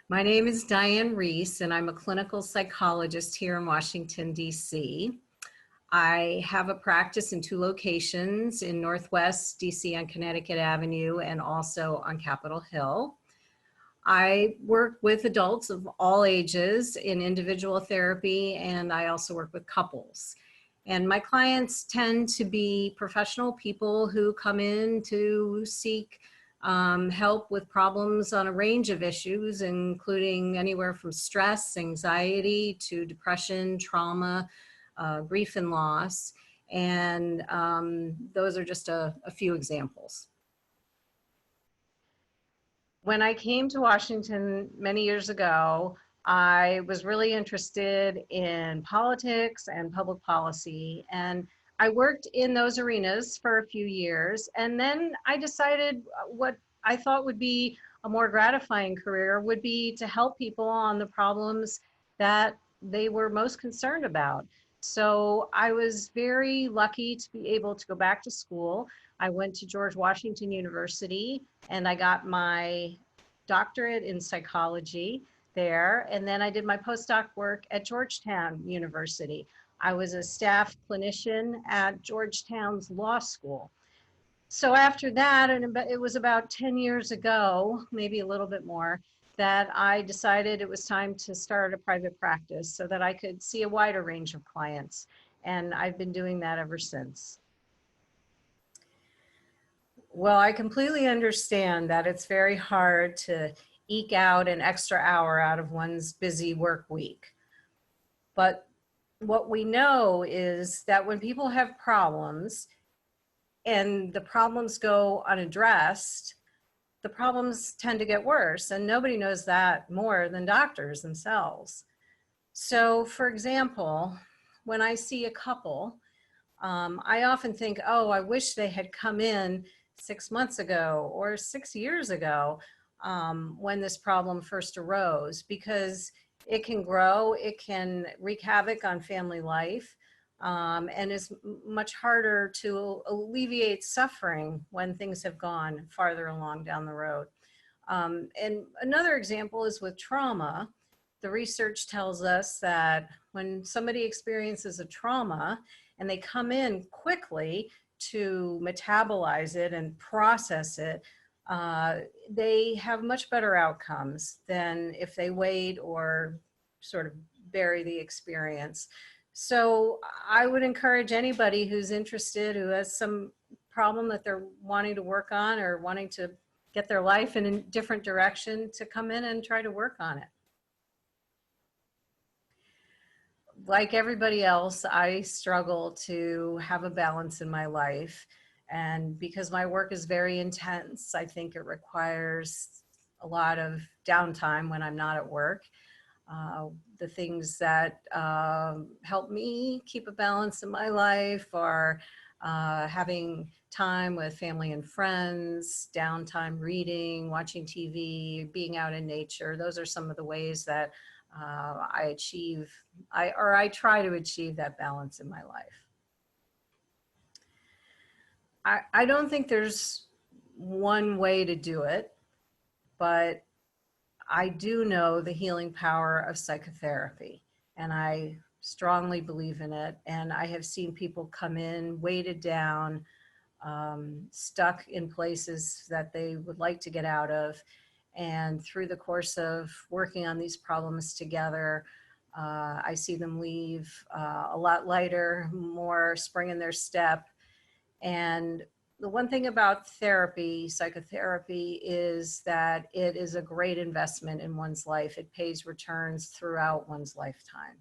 My name is Diane Reis, and I'm a clinical psychologist here in Washington, D.C. I have a practice in 2 locations in Northwest D.C. on Connecticut Avenue and also on Capitol Hill. I work with adults of all ages in individual therapy, and I also work with couples. And my clients tend to be professional people who come in to seek help with problems on a range of issues, including anywhere from stress, anxiety, to depression, trauma, grief and loss. And those are just a few examples. When I came to Washington many years ago, I was really interested in politics and public policy, and I worked in those arenas for a few years, and then I decided what I thought would be a more gratifying career would be to help people on the problems that they were most concerned about. So I was very lucky to be able to go back to school. I went to George Washington University and I got my doctorate in psychology there. And then I did my postdoc work at Georgetown University. I was a staff clinician at Georgetown's law school. So after that, and it was about 10 years ago, maybe a little bit more, that I decided it was time to start a private practice so that I could see a wider range of clients. And I've been doing that ever since. Well, I completely understand that it's very hard to eke out an extra hour out of one's busy work week. But what we know is that when people have problems and the problems go unaddressed, the problems tend to get worse, and nobody knows that more than doctors themselves. So, for example, when I see a couple, I often think, oh, I wish they had come in 6 months ago or 6 years ago when this problem first arose, because it can grow, it can wreak havoc on family life, and is much harder to alleviate suffering when things have gone farther along down the road. And another example is with trauma. The research tells us that when somebody experiences a trauma and they come in quickly to metabolize it and process it, they have much better outcomes than if they wait or sort of bury the experience. So I would encourage anybody who's interested, who has some problem that they're wanting to work on or wanting to get their life in a different direction, to come in and try to work on it. Like everybody else, I struggle to have a balance in my life. And because my work is very intense, I think it requires a lot of downtime when I'm not at work. The things that help me keep a balance in my life are having time with family and friends, downtime reading, watching TV, being out in nature. Those are some of the ways that I try to achieve that balance in my life. I don't think there's one way to do it, but I do know the healing power of psychotherapy, and I strongly believe in it. And I have seen people come in weighted down, stuck in places that they would like to get out of. And through the course of working on these problems together, I see them leave a lot lighter, more spring in their step. And the one thing about therapy, psychotherapy, is that it is a great investment in one's life. It pays returns throughout one's lifetime.